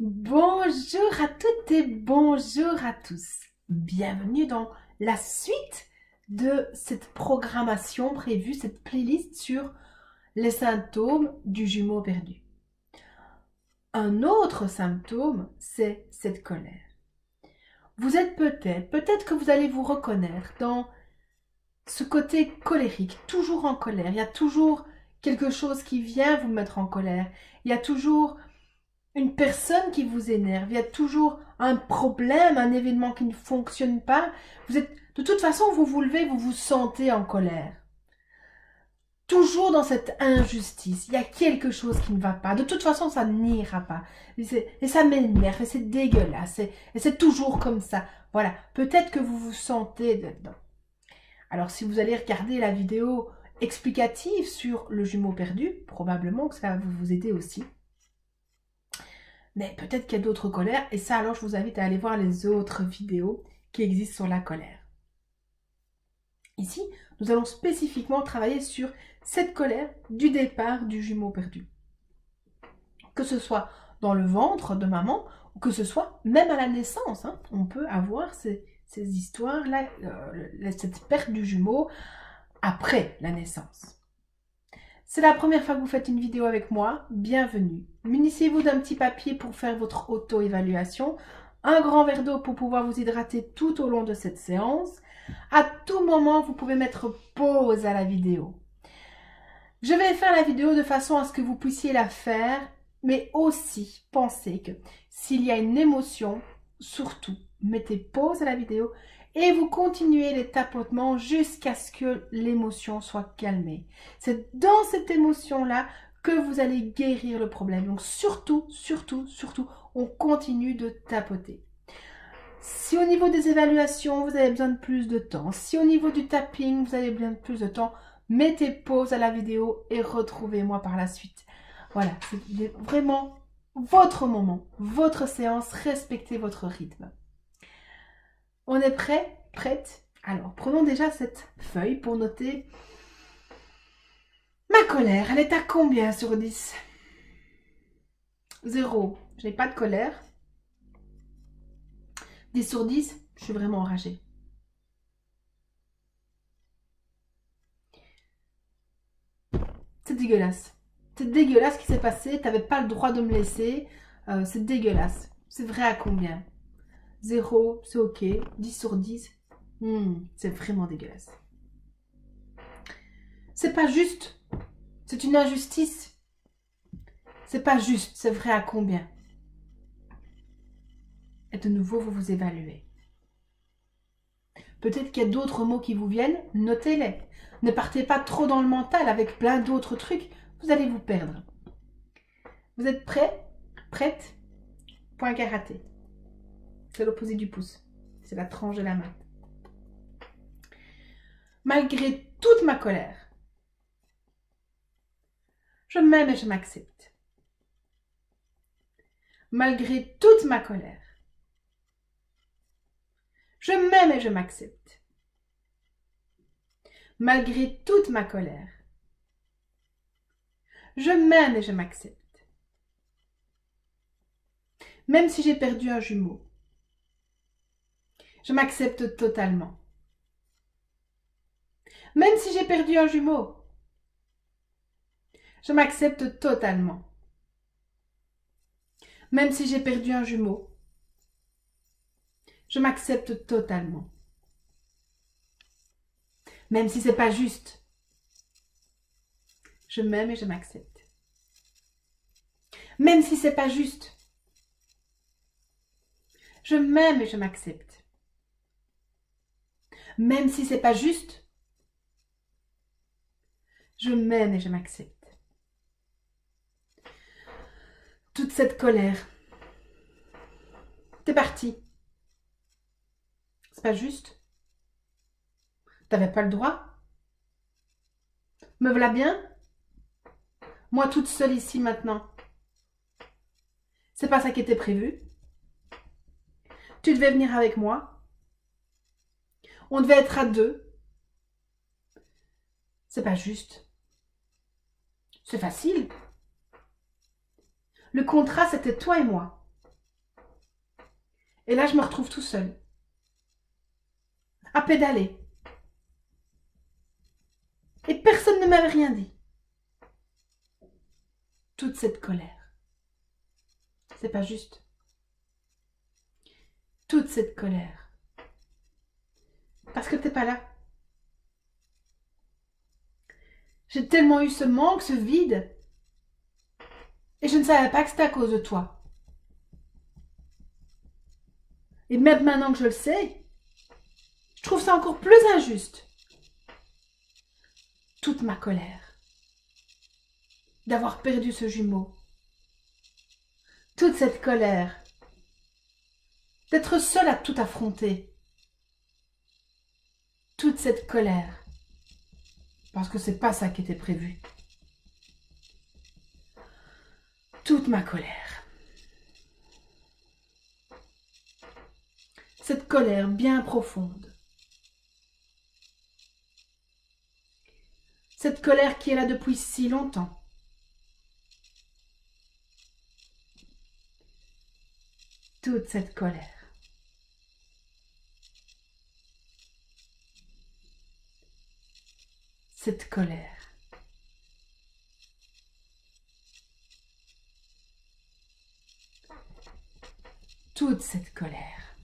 Bonjour à toutes et bonjour à tous. Bienvenue dans la suite de cette programmation prévue, cette playlist sur les symptômes du jumeau perdu. Un autre symptôme, c'est cette colère. Vous êtes peut-être que vous allez vous reconnaître dans ce côté colérique, toujours en colère. Il y a toujours quelque chose qui vient vous mettre en colère. Il y a toujours une personne qui vous énerve, il y a toujours un problème, un événement qui ne fonctionne pas. De toute façon, vous vous levez, vous vous sentez en colère. Toujours dans cette injustice, il y a quelque chose qui ne va pas. De toute façon, ça n'ira pas. Et ça m'énerve, et c'est dégueulasse, et c'est toujours comme ça. Voilà, peut-être que vous vous sentez dedans. Alors, si vous allez regarder la vidéo explicative sur le jumeau perdu, probablement que ça va vous aider aussi. Mais peut-être qu'il y a d'autres colères, et ça alors je vous invite à aller voir les autres vidéos qui existent sur la colère. Ici, nous allons spécifiquement travailler sur cette colère du départ du jumeau perdu. Que ce soit dans le ventre de maman, ou que ce soit même à la naissance. On peut avoir ces histoires-là, cette perte du jumeau après la naissance. C'est la première fois que vous faites une vidéo avec moi, bienvenue. Munissez-vous d'un petit papier pour faire votre auto-évaluation, un grand verre d'eau pour pouvoir vous hydrater tout au long de cette séance. À tout moment, vous pouvez mettre pause à la vidéo. Je vais faire la vidéo de façon à ce que vous puissiez la faire, mais aussi pensez que s'il y a une émotion, surtout, mettez pause à la vidéo et vous continuez les tapotements jusqu'à ce que l'émotion soit calmée. C'est dans cette émotion-là que vous allez guérir le problème. Donc surtout, on continue de tapoter. Si au niveau des évaluations, vous avez besoin de plus de temps, si au niveau du tapping, vous avez besoin de plus de temps, mettez pause à la vidéo et retrouvez-moi par la suite. Voilà, c'est vraiment votre moment, votre séance, respectez votre rythme. On est prêt? Prête? Alors, prenons déjà cette feuille pour noter ma colère. Elle est à combien sur 10? 0, je n'ai pas de colère. 10 sur 10, je suis vraiment enragée. C'est dégueulasse. C'est dégueulasse ce qui s'est passé. Tu n'avais pas le droit de me laisser. C'est dégueulasse. C'est vrai à combien? 0, c'est ok. 10 sur 10, c'est vraiment dégueulasse. C'est pas juste. C'est une injustice. C'est pas juste. C'est vrai à combien? Et de nouveau, vous vous évaluez. Peut-être qu'il y a d'autres mots qui vous viennent. Notez-les. Ne partez pas trop dans le mental avec plein d'autres trucs. Vous allez vous perdre. Vous êtes prêts? Prête? Point karaté. C'est l'opposé du pouce. C'est la tranche de la main. Malgré toute ma colère, je m'aime et je m'accepte. Malgré toute ma colère, je m'aime et je m'accepte. Malgré toute ma colère, je m'aime et je m'accepte. Même si j'ai perdu un jumeau, je m'accepte totalement. Même si j'ai perdu un jumeau, je m'accepte totalement. Même si j'ai perdu un jumeau, je m'accepte totalement. Même si c'est pas juste, je m'aime et je m'accepte. Même si c'est pas juste, je m'aime et je m'accepte. Même si c'est pas juste, je m'aime et je m'accepte. Toute cette colère, t'es parti. C'est pas juste. T'avais pas le droit. Me voilà bien. Moi toute seule ici maintenant. C'est pas ça qui était prévu. Tu devais venir avec moi. On devait être à 2. C'est pas juste. C'est facile. Le contrat, c'était toi et moi. Et là, je me retrouve tout seul, à pédaler. Et personne ne m'avait rien dit. Toute cette colère. C'est pas juste. Toute cette colère. Parce que t'es pas là. J'ai tellement eu ce manque, ce vide. Et je ne savais pas que c'était à cause de toi. Et même maintenant que je le sais, je trouve ça encore plus injuste. Toute ma colère d'avoir perdu ce jumeau. Toute cette colère d'être seule à tout affronter. Toute cette colère parce que c'est pas ça qui était prévu. Toute ma colère. Cette colère bien profonde. Cette colère qui est là depuis si longtemps. Toute cette colère. Cette colère. Toute cette colère.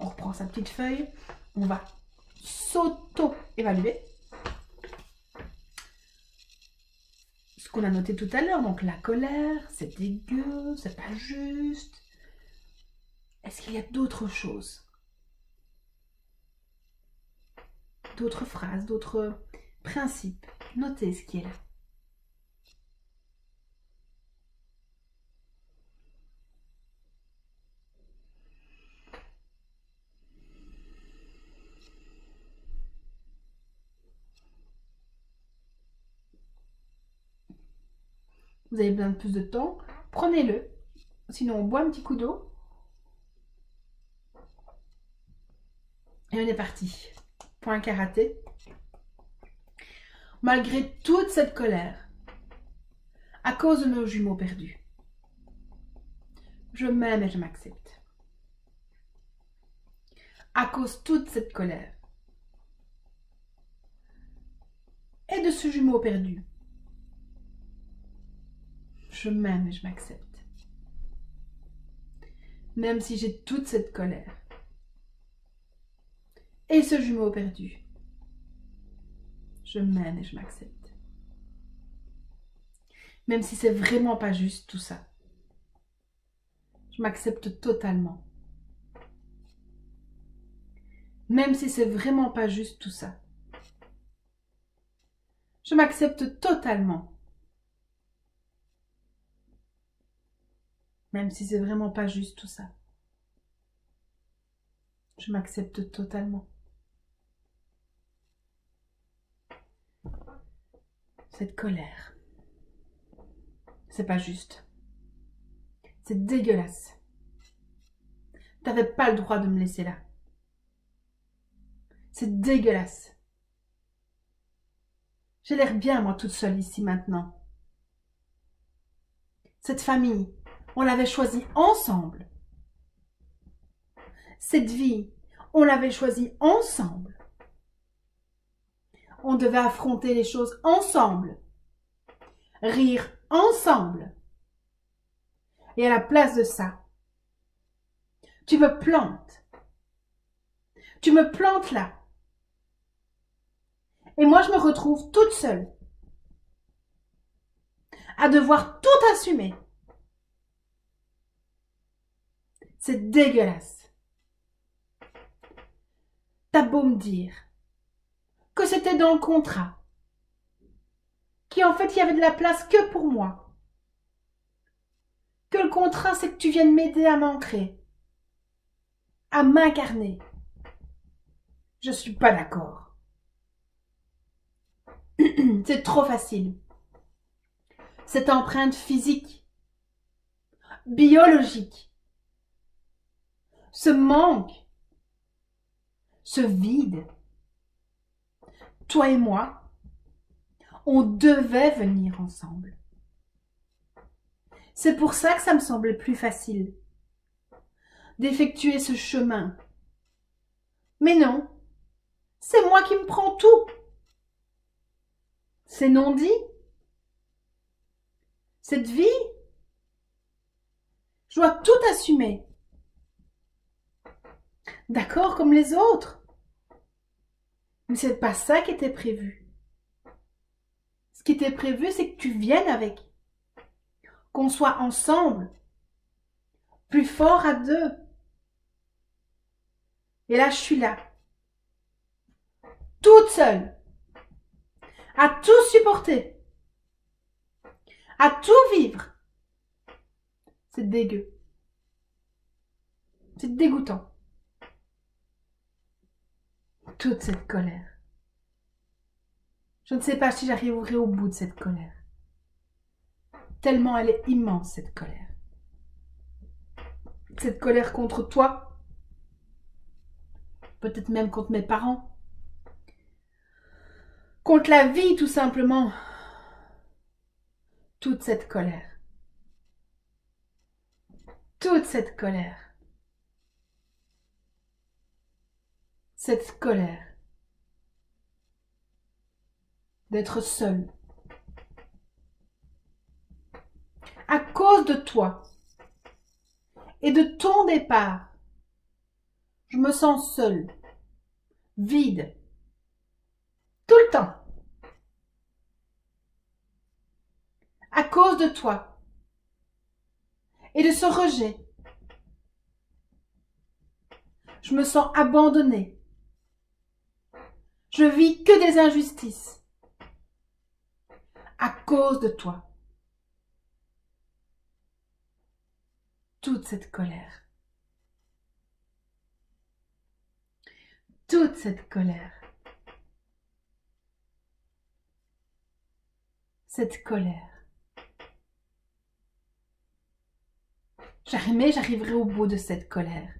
On reprend sa petite feuille. On va s'auto-évaluer. Ce qu'on a noté tout à l'heure. Donc la colère, c'est dégueu, c'est pas juste. Est-ce qu'il y a d'autres choses? D'autres phrases, d'autres principes? Notez ce qui est là. Vous avez besoin de plus de temps, prenez-le. Sinon, on boit un petit coup d'eau. Et on est parti. Point karaté. Malgré toute cette colère, à cause de nos jumeaux perdus, je m'aime et je m'accepte. À cause de toute cette colère et de ce jumeau perdu, je m'aime et je m'accepte. Même si j'ai toute cette colère et ce jumeau perdu, je m'aime et je m'accepte. Même si c'est vraiment pas juste tout ça, je m'accepte totalement. Même si c'est vraiment pas juste tout ça, je m'accepte totalement. Même si c'est vraiment pas juste tout ça, je m'accepte totalement. Cette colère, c'est pas juste. C'est dégueulasse. T'avais pas le droit de me laisser là. C'est dégueulasse. J'ai l'air bien, moi, toute seule ici maintenant. Cette famille, on l'avait choisie ensemble. Cette vie, on l'avait choisie ensemble. On devait affronter les choses ensemble. Rire ensemble. Et à la place de ça, tu me plantes. Tu me plantes là. Et moi, je me retrouve toute seule à devoir tout assumer. C'est dégueulasse. T'as beau me dire que c'était dans le contrat, qu'en fait, il y avait de la place que pour moi, que le contrat, c'est que tu viennes m'aider à m'ancrer, à m'incarner. Je suis pas d'accord. C'est trop facile. Cette empreinte physique, biologique, ce manque, ce vide, toi et moi, On devait venir ensemble. C'est pour ça que ça me semblait plus facile d'effectuer ce chemin. Mais non, c'est moi qui me prends tout. C'est non dit. Cette vie, je dois tout assumer. D'accord, comme les autres. Mais c'est pas ça qui était prévu. Ce qui était prévu, c'est que tu viennes avec. Qu'on soit ensemble. Plus fort à deux. Et là, je suis là. Toute seule. À tout supporter. À tout vivre. C'est dégueu. C'est dégoûtant. Toute cette colère. Je ne sais pas si j'arriverai au bout de cette colère. Tellement elle est immense, cette colère. Cette colère contre toi. Peut-être même contre mes parents. Contre la vie, tout simplement. Toute cette colère. Toute cette colère. Cette colère. D'être seule. À cause de toi. Et de ton départ. Je me sens seule. Vide. Tout le temps. À cause de toi. Et de ce rejet. Je me sens abandonnée. Je vis que des injustices. À cause de toi. Toute cette colère. Toute cette colère. Cette colère. Jamais j'arriverai au bout de cette colère.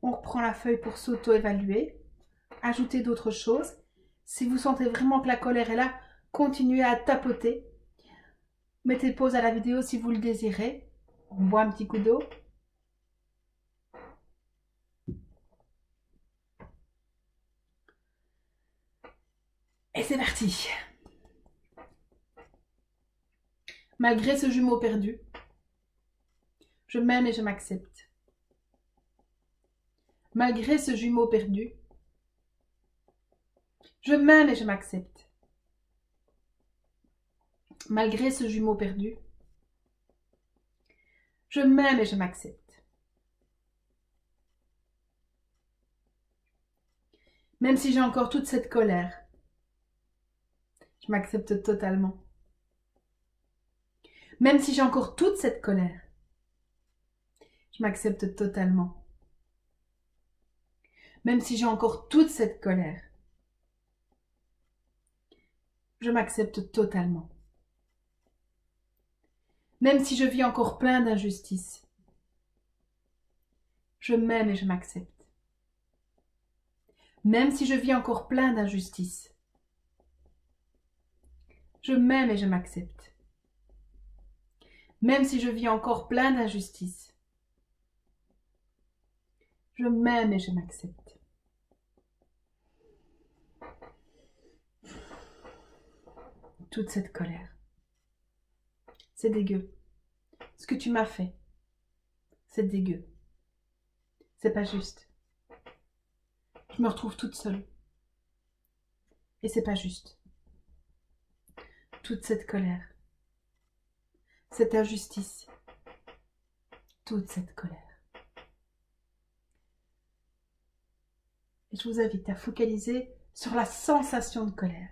On reprend la feuille pour s'auto-évaluer, ajouter d'autres choses. Si vous sentez vraiment que la colère est là, continuez à tapoter. Mettez pause à la vidéo si vous le désirez. On boit un petit coup d'eau. Et c'est parti. Malgré ce jumeau perdu, je m'aime et je m'accepte. Malgré ce jumeau perdu, je m'aime et je m'accepte. Malgré ce jumeau perdu, je m'aime et je m'accepte. Même si j'ai encore toute cette colère, je m'accepte totalement. Même si j'ai encore toute cette colère, je m'accepte totalement. Même si j'ai encore toute cette colère, je m'accepte totalement. Même si je vis encore plein d'injustices, je m'aime et je m'accepte. Même si je vis encore plein d'injustices, je m'aime et je m'accepte. Même si je vis encore plein d'injustices, je m'aime et je m'accepte. Toute cette colère. C'est dégueu. Ce que tu m'as fait, c'est dégueu. C'est pas juste. Je me retrouve toute seule. Et c'est pas juste. Toute cette colère. Cette injustice. Toute cette colère. Et je vous invite à focaliser sur la sensation de colère.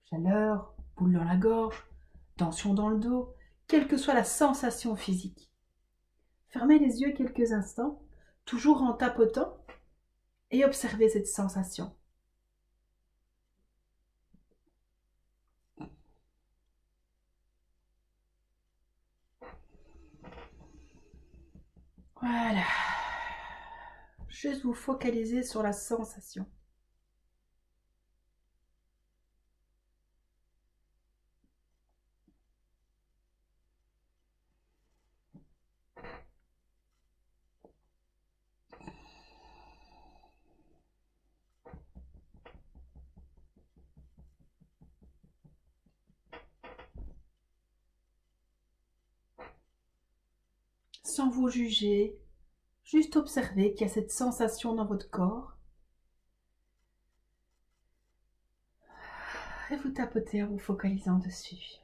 Chaleur, boule dans la gorge, tension dans le dos, quelle que soit la sensation physique. Fermez les yeux quelques instants, toujours en tapotant, et observez cette sensation. Voilà. Juste vous focaliser sur la sensation. Sans vous juger, juste observer qu'il y a cette sensation dans votre corps. Et vous tapotez en vous focalisant dessus.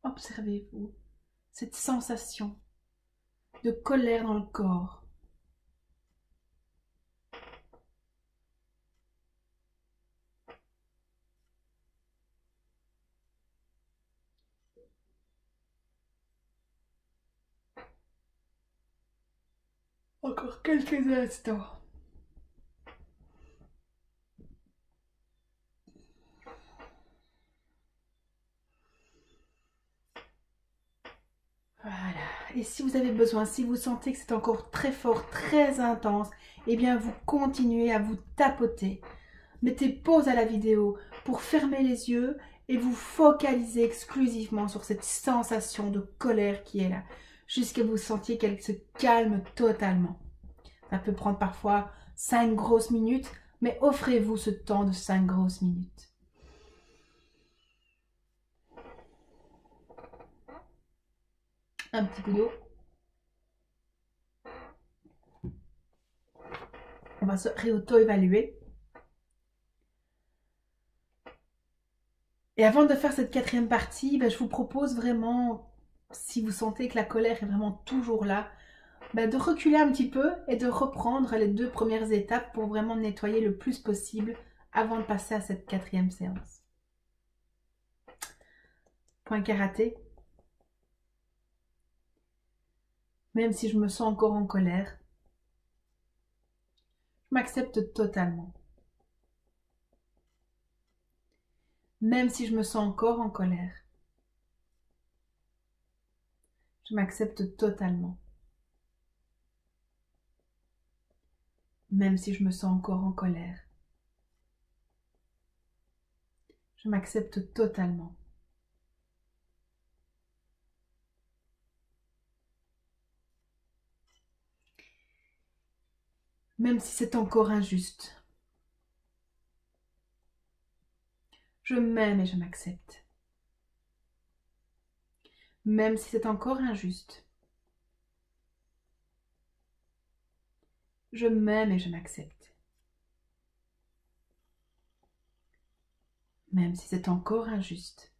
Observez-vous cette sensation de colère dans le corps. Encore quelques instants. Voilà. Et si vous avez besoin, si vous sentez que c'est encore très fort, très intense, eh bien vous continuez à vous tapoter. Mettez pause à la vidéo pour fermer les yeux et vous focaliser exclusivement sur cette sensation de colère qui est là, jusqu'à vous sentiez qu'elle se calme totalement. Ça peut prendre parfois 5 grosses minutes, mais offrez-vous ce temps de 5 grosses minutes. Un petit peu d'eau. On va se réauto-évaluer. Et avant de faire cette quatrième partie, je vous propose vraiment, si vous sentez que la colère est vraiment toujours là, de reculer un petit peu et de reprendre les 2 premières étapes pour vraiment nettoyer le plus possible avant de passer à cette quatrième séance. Point karaté. Même si je me sens encore en colère, je m'accepte totalement. Même si je me sens encore en colère, je m'accepte totalement. Même si je me sens encore en colère, je m'accepte totalement. Même si c'est encore injuste, je m'aime et je m'accepte. Même si c'est encore injuste, je m'aime et je m'accepte. Même si c'est encore injuste,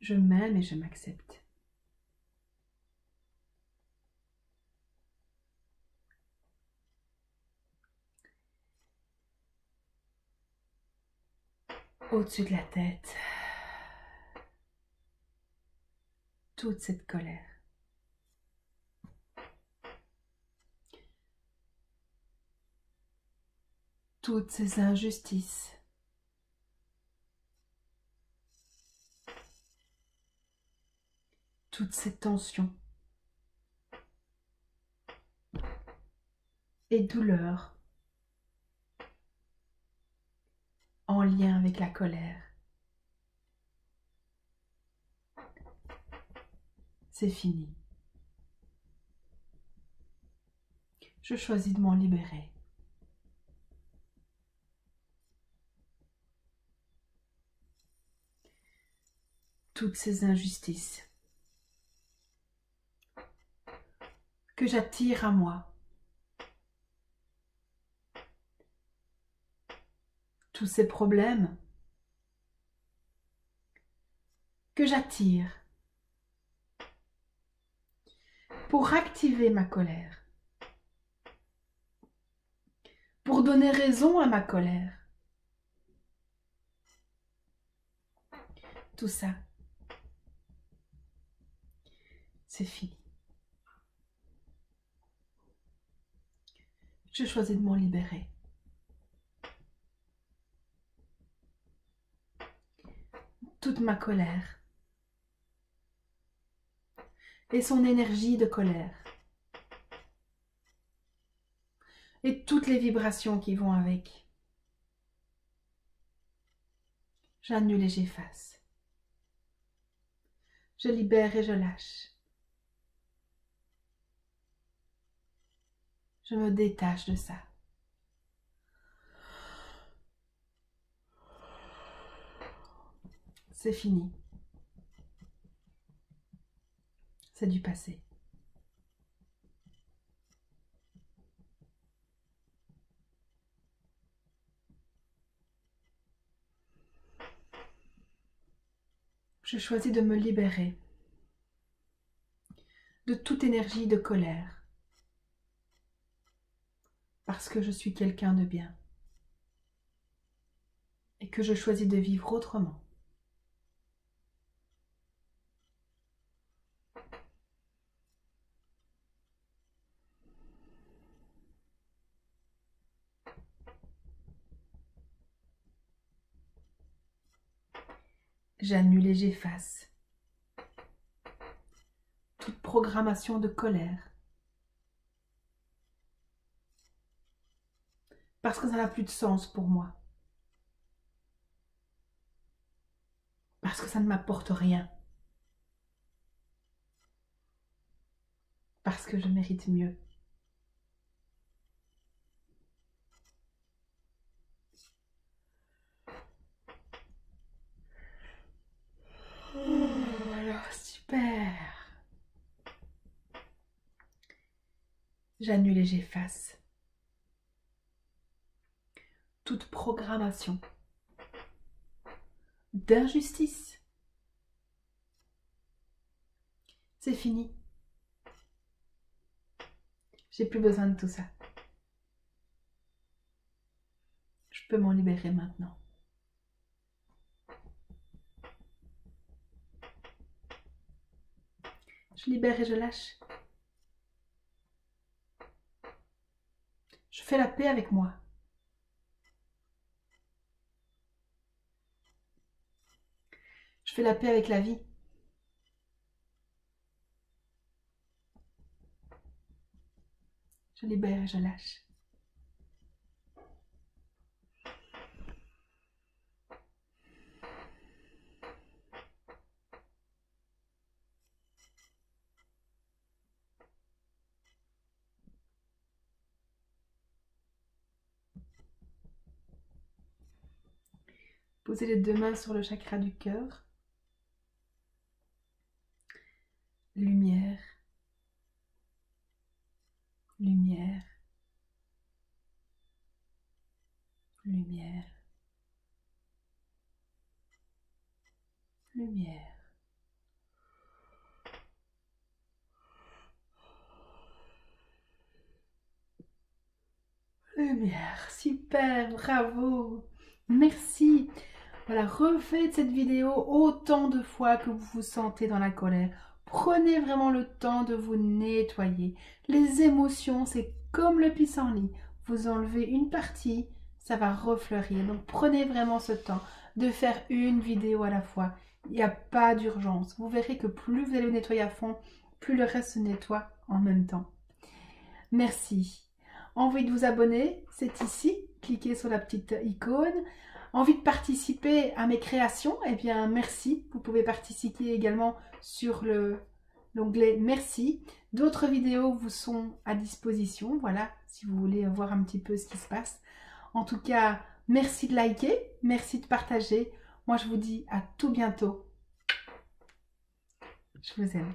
je m'aime et je m'accepte. Au-dessus de la tête, toute cette colère. Toutes ces injustices. Toutes ces tensions. Et douleurs en lien avec la colère. C'est fini. Je choisis de m'en libérer. Toutes ces injustices que j'attire à moi. tous ces problèmes que j'attire pour activer ma colère, pour donner raison à ma colère. Tout ça, c'est fini. Je choisis de m'en libérer. Toute ma colère et son énergie de colère et toutes les vibrations qui vont avec. J'annule et j'efface. Je libère et je lâche. Je me détache de ça. C'est fini. C'est du passé. Je choisis de me libérer de toute énergie de colère parce que je suis quelqu'un de bien et que je choisis de vivre autrement. J'annule et j'efface toute programmation de colère parce que ça n'a plus de sens pour moi, parce que ça ne m'apporte rien, parce que je mérite mieux. Voilà, super. J'annule et j'efface toute programmation d'injustice. C'est fini. J'ai plus besoin de tout ça. Je peux m'en libérer maintenant. Je libère et je lâche. Je fais la paix avec moi. Je fais la paix avec la vie. Je libère et je lâche. Posez les deux mains sur le chakra du cœur. Lumière, lumière, lumière, lumière. Lumière, super, bravo, merci. Voilà, refaites cette vidéo autant de fois que vous vous sentez dans la colère. Prenez vraiment le temps de vous nettoyer. Les émotions, c'est comme le pissenlit. Vous enlevez une partie, ça va refleurir. Donc prenez vraiment ce temps de faire une vidéo à la fois. Il n'y a pas d'urgence. Vous verrez que plus vous allez vous nettoyer à fond, plus le reste se nettoie en même temps. Merci. Envie de vous abonner, c'est ici. Cliquez sur la petite icône. Envie de participer à mes créations? Eh bien, merci. Vous pouvez participer également sur l'onglet Merci. D'autres vidéos vous sont à disposition. Voilà, si vous voulez voir un petit peu ce qui se passe. En tout cas, merci de liker, merci de partager. Moi, je vous dis à tout bientôt. Je vous aime.